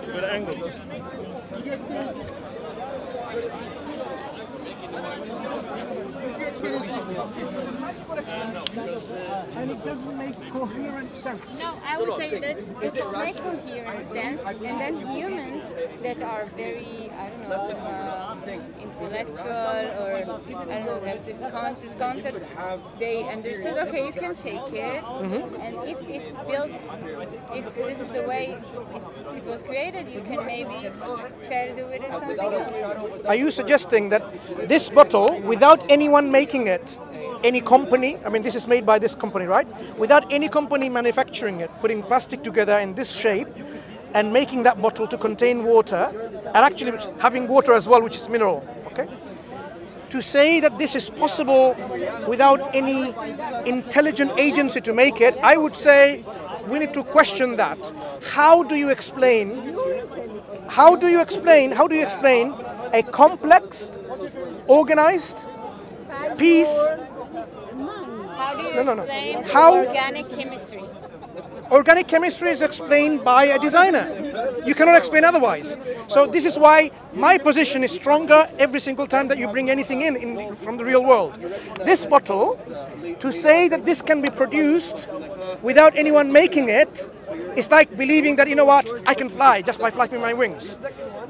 Good angle. And it doesn't make coherent sense. No, I would say that this does make coherent sense, and then humans that are very, I don't know, intellectual or, I don't know, have this conscious concept, they understood, okay, you can take it, and if it's built, if this is the way it was created, you can maybe try to do with it something else. Are you suggesting that this bottle, without anyone making it, any company, I mean this is made by this company, right? Without any company manufacturing it, putting plastic together in this shape and making that bottle to contain water, and actually having water as well, which is mineral, okay? To say that this is possible without any intelligent agency to make it, I would say we need to question that. How do you explain a complex, organized piece? How do you explain organic chemistry? Organic chemistry is explained by a designer. You cannot explain otherwise. So this is why my position is stronger every single time that you bring anything in from the real world. This bottle, to say that this can be produced without anyone making it, is like believing that, you know what, I can fly just by flapping my wings.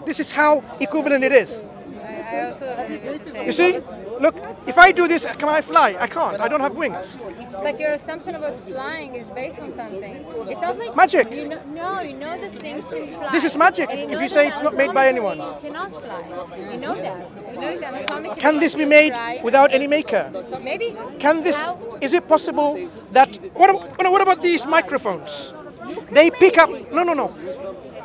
This is how equivalent it is. I also have to say. You see? Look, if I do this, can I fly? I can't. I don't have wings. But your assumption about flying is based on something. It sounds like magic. You know that things can fly. This is magic. If you say it's not made by anyone. You cannot fly. You know that. You know that anatomically. Can this be made without any maker? So maybe. Can this? Is it possible that? What about these microphones? They pick up. No.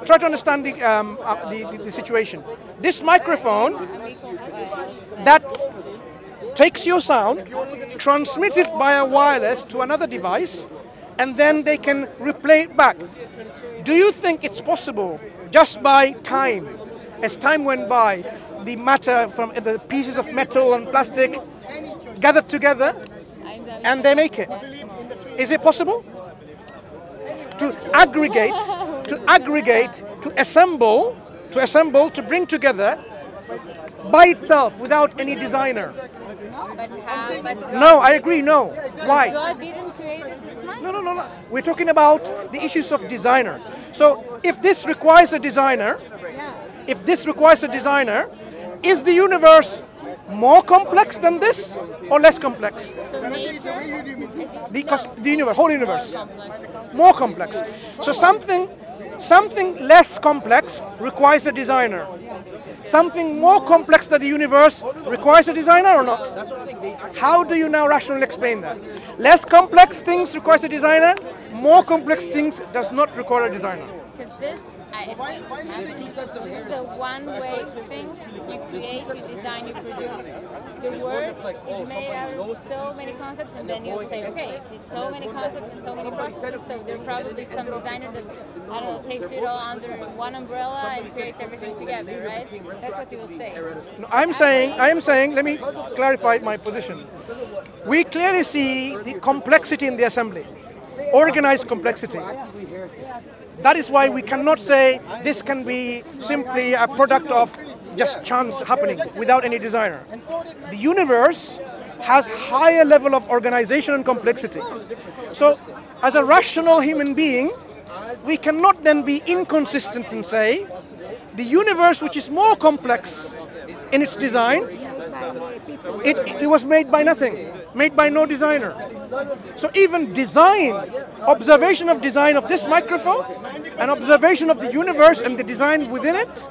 Try to understand the situation. This microphone that takes your sound, transmits it via wireless to another device, and then they can replay it back. Do you think it's possible, just by time, as time went by, the matter from the pieces of metal and plastic gathered together, and they make it? Is it possible? To aggregate, to assemble, to bring together by itself without any designer. No, I agree, no. Why? God didn't create this mind. No. We're talking about the issues of designer. So if this requires a designer, is the universe more complex than this or less complex? So nature, the universe, whole universe, more complex. So something less complex requires a designer. Something more complex than the universe requires a designer or not? How do you now rationally explain that? Less complex things requires a designer, more complex things does not require a designer. Because this is a one-way thing. You create, you design, you produce. The word is made out of so many concepts, and then you'll say, okay, if it's so many concepts and so many processes, so there's probably some designer that, I don't know, takes it all under one umbrella and creates everything together, right? That's what you will say. No, I am saying, let me clarify my position. We clearly see the complexity in the assembly, organized complexity. That is why we cannot say this can be simply a product of just chance happening without any designer. The universe has higher level of organization and complexity. So as a rational human being, we cannot then be inconsistent and say the universe, which is more complex in its design, it was made by nothing, made by no designer. So even design, observation of design of this microphone, and observation of the universe and the design within it,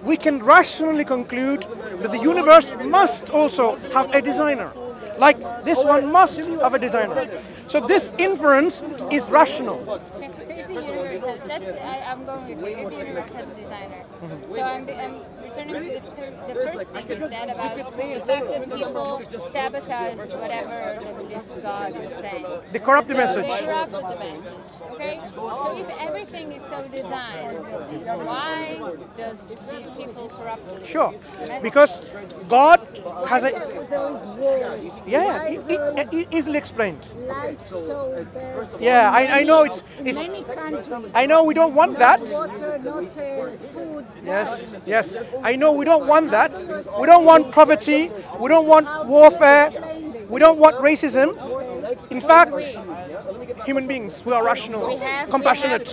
we can rationally conclude that the universe must also have a designer. Like this one must have a designer. So this inference is rational. Okay, so if the universe has, I'm going with you, if the universe has a designer, so I'm returning to the first thing you said about the fact that people sabotaged whatever this God is saying. They corrupt the message. They corrupted the message, okay? So if everything is so designed, why does the people corrupt it? Sure, because God has a... Those wars. Yeah, easily explained. Life so bad. Yeah, I know it's... In many countries. I know we don't want that. Water, not food. Yes, yes. I know we don't want that. We don't want poverty. We don't want warfare. We don't want racism. In fact, human beings, we are rational, compassionate.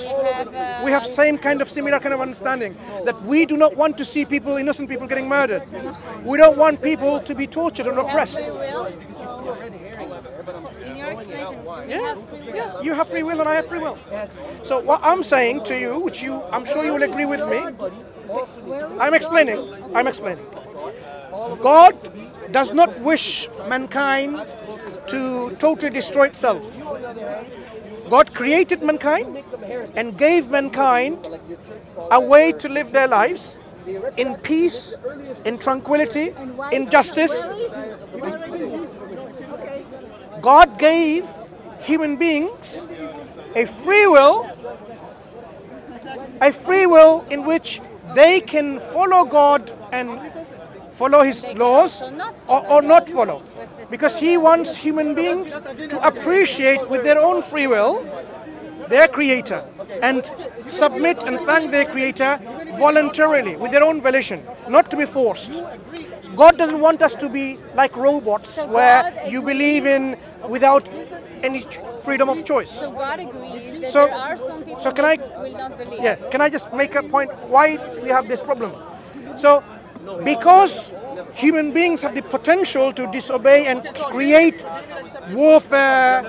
We have same kind of similar kind of understanding that we do not want to see people, innocent people, getting murdered. We don't want people to be tortured and oppressed. Free will? In your explanation, do we have free will? Yeah, you have free will and I have free will. So what I'm saying to you, which I'm sure you will agree with me, I'm explaining. God does not wish mankind to totally destroy itself. God created mankind and gave mankind a way to live their lives in peace, in tranquility, in justice. God gave human beings a free will in which they can follow God and follow His laws or not follow. Because He wants human beings to appreciate with their own free will their Creator and submit and thank their Creator voluntarily with their own volition, not to be forced. God doesn't want us to be like robots where you believe in without any freedom of choice. So God agrees that there are some people that will not believe. Yeah, can I just make a point why we have this problem? So, because human beings have the potential to disobey and create warfare,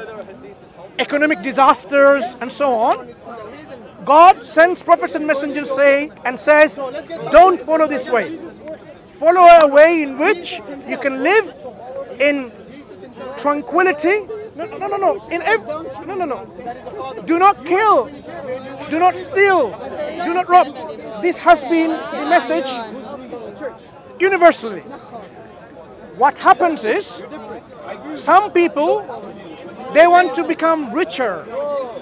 economic disasters, and so on, God sends prophets and messengers says, don't follow this way. Follow a way in which you can live in tranquility. No. Do not kill. Do not steal. Do not rob. This has been the message universally. What happens is, some people, they want to become richer,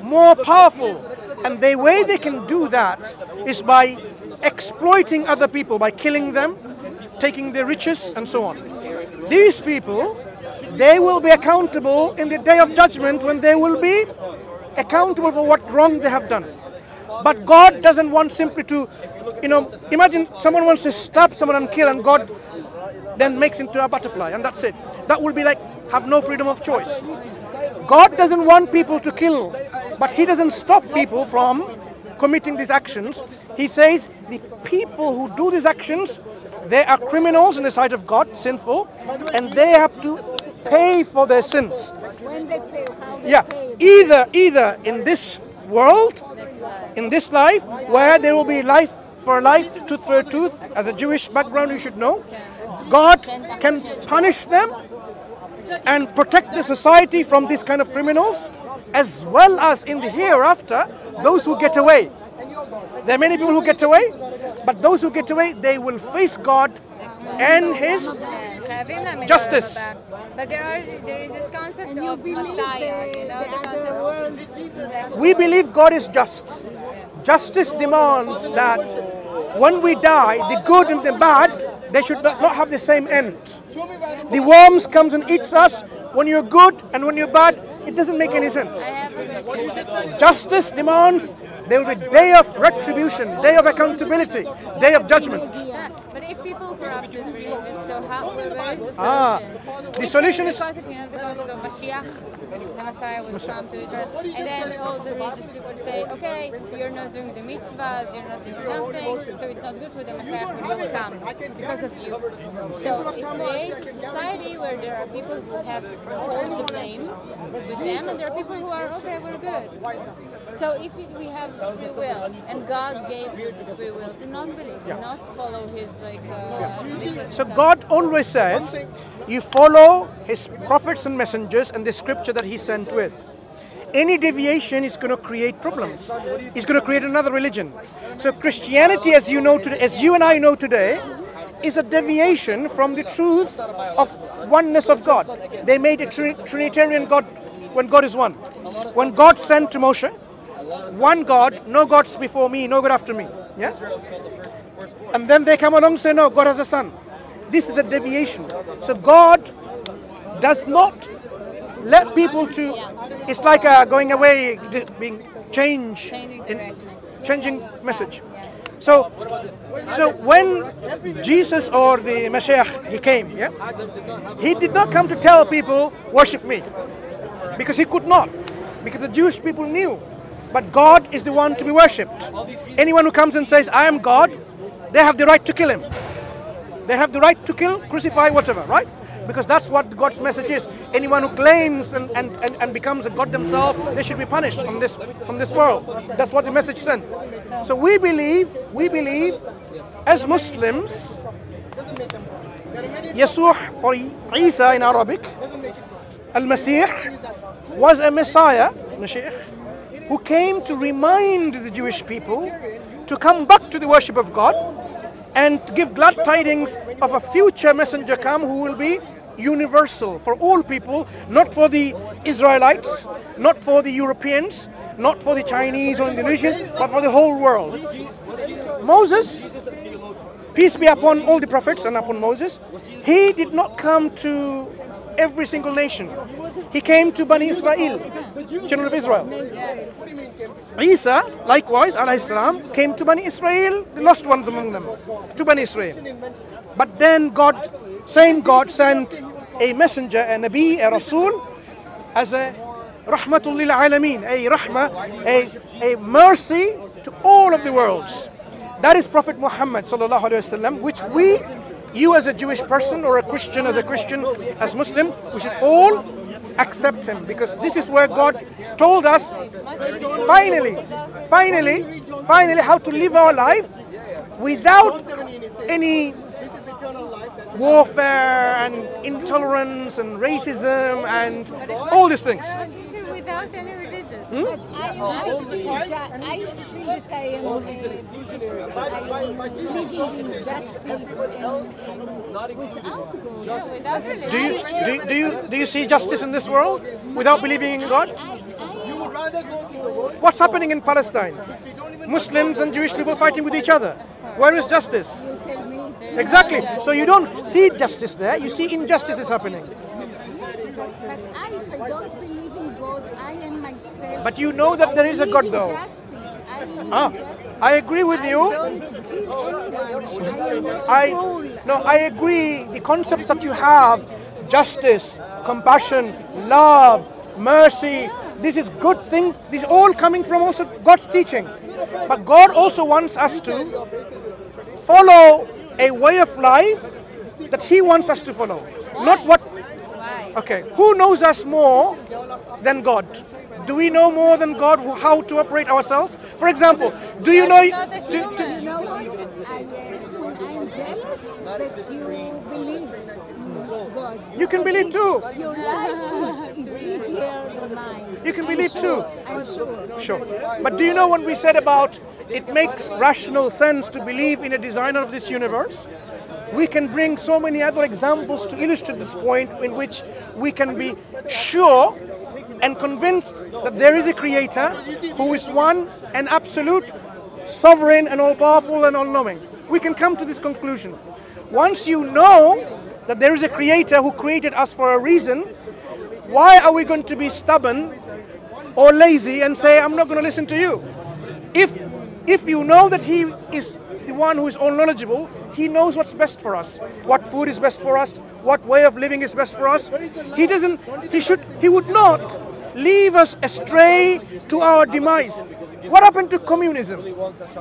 more powerful, and the way they can do that is by exploiting other people, by killing them, taking their riches, and so on. These people, they will be accountable in the day of judgment when they will be accountable for what wrong they have done. But God doesn't want simply to, imagine someone wants to stab someone and kill, and God then makes him into a butterfly, and that's it. That will be like, have no freedom of choice. God doesn't want people to kill, but He doesn't stop people from committing these actions. He says the people who do these actions, they are criminals in the sight of God, sinful, and they have to pay for their sins. When they pay, how they Yeah, pay. either in this world, in this life, where there will be life for life, tooth for a tooth. As a Jewish background, you should know, God can punish them and protect the society from these kind of criminals, as well as in the hereafter, those who get away. There are many people who get away, but those who get away, they will face God and His justice. But there is this concept of Messiah, the concept. We believe God is just. Justice demands that when we die, the good and the bad, they should not have the same end. The worms comes and eats us when you're good, and when you're bad, it doesn't make any sense. Justice demands there will be day of retribution, day of accountability, day of judgment. But if people corrupted the religious, so where is the solution? The solution is... The concept of Mashiach, the Messiah will come to Israel, and then all the religious people would say, okay, you're not doing the mitzvahs, you're not doing nothing, so it's not good, so the Messiah will not come because of you. So it creates a society where there are people who have holds the blame with them, and there are people who are, okay, we're good. So if we have free will, and God gave us a free will to not believe, not follow His So God always says, you follow His prophets and messengers and the scripture that He sent with. Any deviation is going to create problems. It's going to create another religion. So Christianity, as you know today, as you and I know today, is a deviation from the truth of oneness of God. They made a Trinitarian God when God is one. When God sent to Moshe, one God, no gods before me, no God after me. Yeah? And then they come along and say, no, God has a son. This is a deviation. So God does not let people to, it's like going away, being changing message. So when Jesus or the Mashiach, he came, yeah, he did not come to tell people, worship me, because he could not, because the Jewish people knew. But God is the one to be worshipped. Anyone who comes and says, I am God, they have the right to kill him. They have the right to kill, crucify, whatever, right? Because that's what God's message is. Anyone who claims and becomes a God themselves, they should be punished on this world. That's what the message sent. So we believe as Muslims, Yasuh or Isa in Arabic, Al-Masih, was a Messiah, who came to remind the Jewish people to come back to the worship of God and to give glad tidings of a future messenger come who will be universal for all people, not for the Israelites, not for the Europeans, not for the Chinese or Indonesians, but for the whole world. Moses, peace be upon all the prophets and upon Moses, he did not come to every single nation. He came to Bani Israel, children of Israel. Isa, likewise, alayhi salam, came to Bani Israel, the lost ones among them, to Bani Israel. But then same God sent a messenger, a Nabi, a Rasul, as a rahmatul lil alameen, a rahmah, a mercy to all of the worlds. That is Prophet Muhammad sallallahu alaihi wasallam, which you as a Jewish person or a Christian as a Christian, as Muslim, we should all accept him, because this is where God told us finally how to live our life without any warfare and intolerance and racism and all these things. Without any religious. But I feel that I am living in justice and without God. Yeah, without religion. Do you see justice in this world without believing in God? What's happening in Palestine? Muslims and Jewish people fighting with each other. Where is justice? You tell me. Exactly. So you don't see justice there, you see injustice is happening. Yes, but if I don't believe in God, I am myself. But you know that there is a God though. I agree with you. I don't kill anyone. I am not cruel. I agree. The concepts that you have, justice, compassion, love, mercy, this is good thing. This is all coming from also God's teaching. But God also wants us to follow a way of life that He wants us to follow. Why? Not what. Why? Okay. Who knows us more than God? Do we know more than God how to operate ourselves? For example, do you know? You know what? I am jealous that you believe in God. You can believe too. Your life is easier than mine. You can believe too. I'm sure. Sure. But do you know what we said about it makes rational sense to believe in a designer of this universe? We can bring so many other examples to illustrate this point in which we can be sure and convinced that there is a creator who is one and absolute, sovereign and all-powerful and all-knowing. We can come to this conclusion. Once you know that there is a creator who created us for a reason, why are we going to be stubborn or lazy and say, I'm not going to listen to you? If you know that He is the one who is all knowledgeable, He knows what's best for us, what food is best for us, what way of living is best for us. He would not leave us astray to our demise. What happened to communism?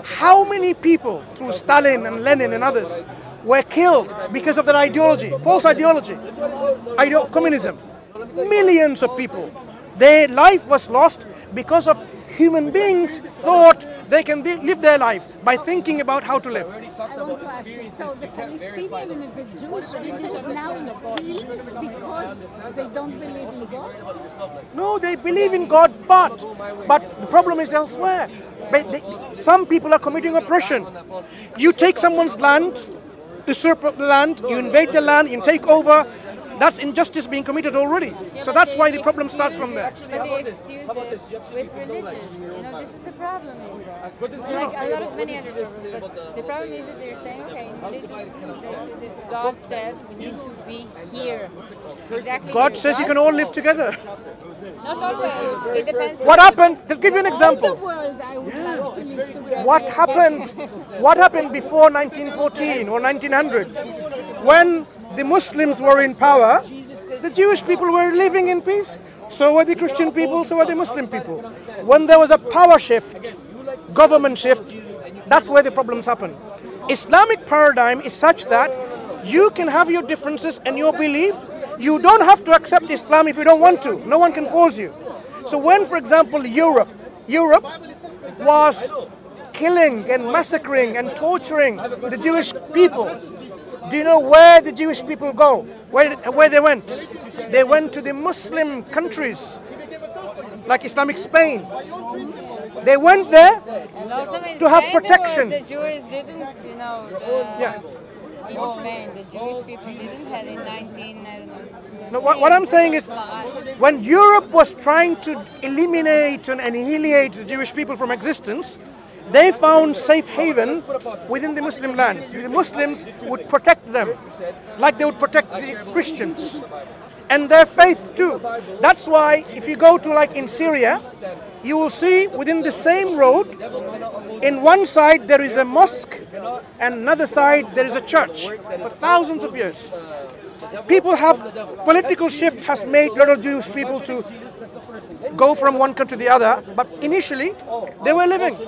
How many people through Stalin and Lenin and others were killed because of their ideology, false ideology of communism? Millions of people. Their life was lost because of human beings thought they can live their life by thinking about how to live. I want to ask you, so the Palestinian and the Jewish people now is killed because they don't believe in God? No, they believe in God, but the problem is elsewhere. Some people are committing oppression. You take someone's land, usurp the land, you invade the land, you take over, that's injustice being committed already. Yeah, So but that's they why the problem starts excuse from there. But they excuse it with religious. You know, this is the problem in Israel. Like a lot of many other problems. But the problem is that they're saying, okay, in religious, God said we need to be here. Exactly. God here. says you can all live together. Not always. It depends. What happened? To give you an In the example. world, I would love to live together. What happened? What happened before 1914 or 1900? When the Muslims were in power, the Jewish people were living in peace. So were the Christian people, so were the Muslim people. When there was a power shift, government shift, that's where the problems happen. Islamic paradigm is such that you can have your differences and your belief. You don't have to accept Islam if you don't want to. No one can force you. So when, for example, Europe was killing and massacring and torturing the Jewish people, do you know where the Jewish people go? Where they went? They went to the Muslim countries, like Islamic Spain. They went there And also in to have Spain, protection. The Jews didn't, you know, in Spain, the Jewish people didn't have in 19, I don't know. No, what I'm saying is, when Europe was trying to eliminate and annihilate the Jewish people from existence, they found safe haven within the Muslim lands. The Muslims would protect them, like they would protect the Christians, and their faith too. That's why if you go to, like in Syria, you will see within the same road, in one side there is a mosque, and another side there is a church for thousands of years. People have, political shift has made a lot of Jewish people to go from one country to the other, but initially they were living.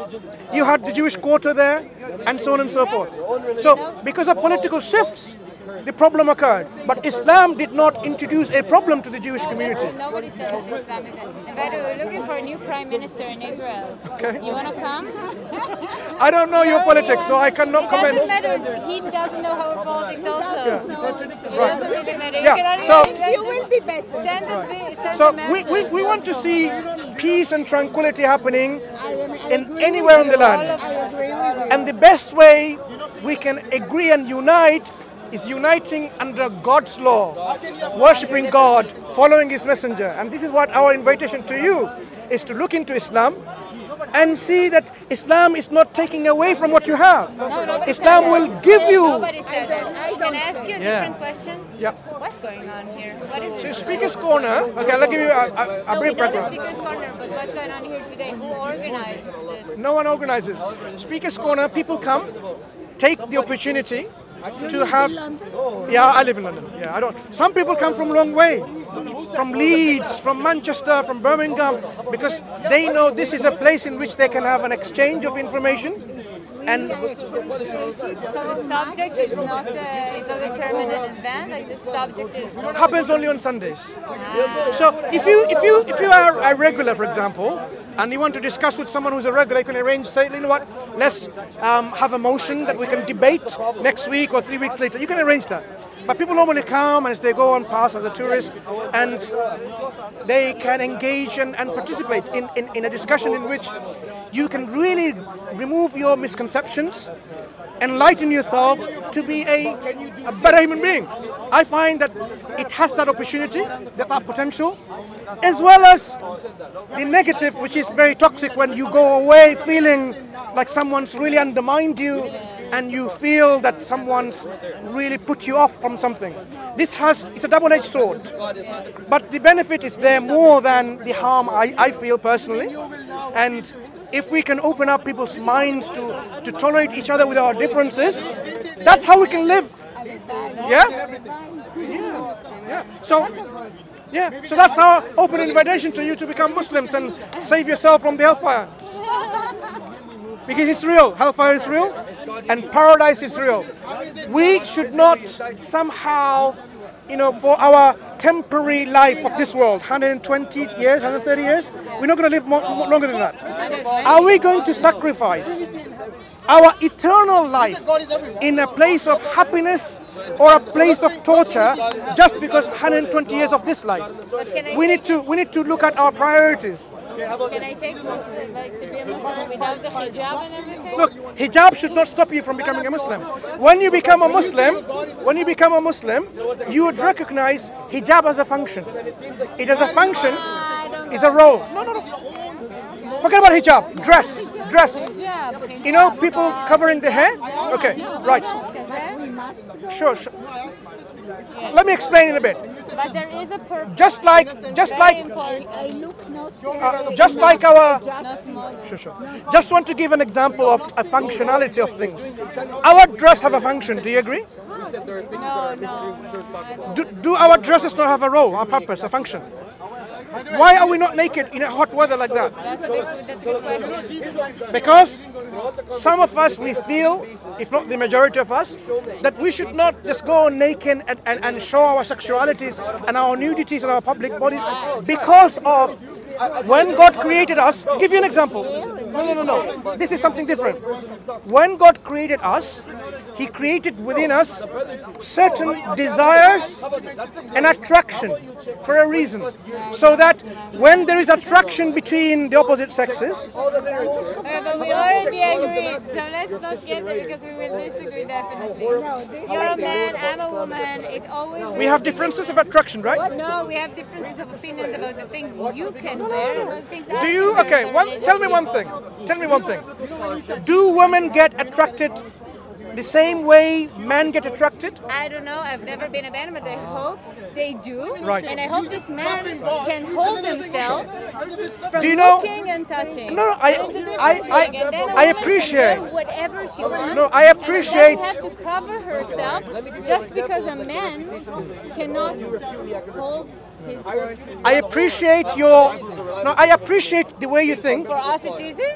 You had the Jewish quarter there, and so on and so forth. So because of political shifts, the problem occurred. But Islam did not introduce a problem to the Jewish community. Nobody said that Islam is that. In fact, we're looking for a new prime minister in Israel. Okay. You want to come? I don't know your politics, so I cannot comment. It doesn't matter. He doesn't know our politics also. It doesn't really matter. Yeah, You can only so- You will be better. send So a message. we want to see peace and tranquility happening I in agree anywhere with on the you. land. I agree with you. And the best way we can agree and unite is uniting under God's law, worshipping God, following His messenger. And this is what our invitation to you is, to look into Islam and see that Islam is not taking away from what you have. Nobody Islam said will that. give you. Nobody said that. Can I ask you a different question? Yeah. What's going on here? What is So this? Speaker's Corner. Okay, I'll give you a No, we brief know the background. Speaker's Corner, but what's going on here today? Who organized this? No one organizes. Speaker's Corner, people come, take the opportunity to have. Yeah, I live in London. Yeah, I don't. Some people come from a long way, from Leeds, from Manchester, from Birmingham, because they know this is a place in which they can have an exchange of information. And So the subject is not determined in advance. Like the subject is. happens only on Sundays. So if you are a regular, for example, and you want to discuss with someone who's a regular, you can arrange, say, you know what, let's have a motion that we can debate next week or 3 weeks later. You can arrange that. But people normally come as they go on past as a tourist, and they can engage and participate in a discussion in which you can really remove your misconceptions, enlighten yourself to be a better human being. I find that it has that opportunity, that potential, as well as the negative, which is very toxic when you go away feeling like someone's really undermined you and you feel that someone's really put you off from something. It's a double-edged sword, but the benefit is there more than the harm, I feel personally. And if we can open up people's minds to tolerate each other with our differences, that's how we can live. Yeah? Yeah. So that's our open invitation to you to become Muslims and save yourself from the hellfire. Because it's real. Hellfire is real, and paradise is real. We should not somehow, for our temporary life of this world, 120 years, 130 years, we're not going to live longer than that. Are we going to sacrifice our eternal life in a place of happiness or a place of torture just because 120 years of this life? We need to look at our priorities. Can I take Muslim, like to be a Muslim without the hijab and everything? Look, hijab should not stop you from becoming a Muslim. When you become a Muslim, you would recognize hijab as a function. It is a function, it's a role. No. Forget about hijab. Dress. Hijab. You know, people covering their hair? Okay, right. But we must go. Sure. Let me explain in a bit. But there is a purpose. Just like I look not just like our just sure. Just want to give an example of a functionality of things. Our dress have a function. Do you agree? No. Do our dresses not have a role, a purpose, a function? Why are we not naked in a hot weather like that? That's a good question. Because some of us, we feel, if not the majority of us, that we should not just go naked and show our sexualities and our nudities and our public bodies because of when God created us. I'll give you an example. No. This is something different. When God created us, He created within us certain desires and attraction for a reason. So that when there is attraction between the opposite sexes, But we already agreed, so let's not get there because we will disagree definitely. You're a man, I'm a woman, it always we have differences of attraction, right? No, we have differences of opinions about the things you can wear and the things I Do you? can wear. Okay, tell me one thing. Do women get attracted the same way men get attracted? I don't know, I've never been a man, but I hope they do. Right. And I hope this man can hold themselves from Do you know- looking and touching. No, And it's a different thing. And then a I woman appreciate- can wear whatever she wants. No, I appreciate- And she doesn't have to cover herself just because a man cannot hold his horses. I appreciate the way you think. For us, it's easy.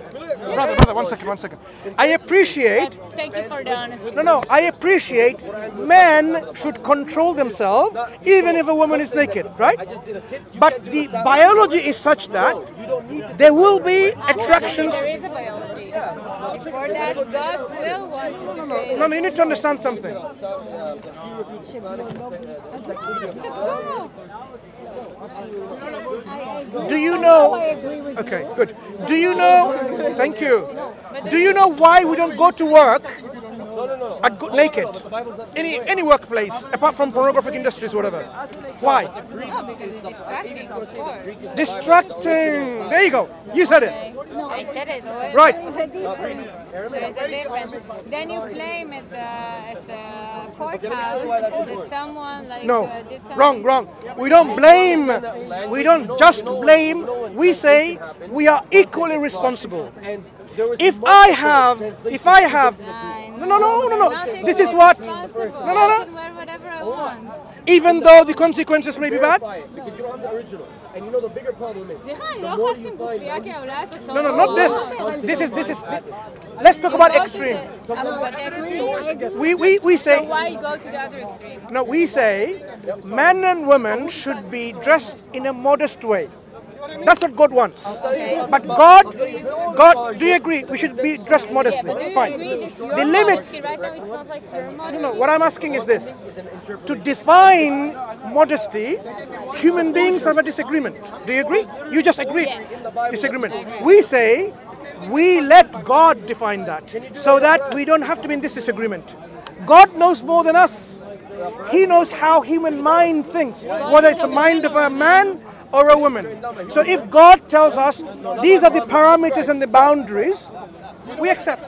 Brother, one second. I appreciate. Thank you for the honesty. No, I appreciate men should control themselves even if a woman is naked, right? But the biology is such that there will be attractions. There is a biology. For that, God's will wanted to create. No, you need to understand something. Do you know? I agree with Okay, you. good. Do you know? Thank you. Do you know why we don't go to work naked? Any workplace, apart from pornographic industries, whatever. Why? No, because it's distracting, of course. Distracting. There you go. You said it. No, I said it. Right. There's a difference. There's a difference. Then you claim at the courthouse that someone like No, did something. wrong. We don't blame. We don't just blame. We say we are equally responsible. If I have, no. This is what. No. I can wear whatever I want. Even though the consequences may be bad. Because you don't have the original. And you know the bigger problem is. No, not this. This is. Let's talk about extreme. We So say. why go to the other extreme? No, we say men and women should be dressed in a modest way. That's what God wants. Okay. But God, do you agree? We should be dressed modestly. But do you Fine. agree that your The limits. modesty right now it's not like her modesty? No, what I'm asking is this. To define modesty, human beings have a disagreement. Do you agree? You just agreed. Yeah. Disagreement. I agree. We say we let God define that so that we don't have to be in this disagreement. God knows more than us. He knows how human mind thinks, whether it's the mind of a man or a woman. So if God tells us these are the parameters and the boundaries, we accept.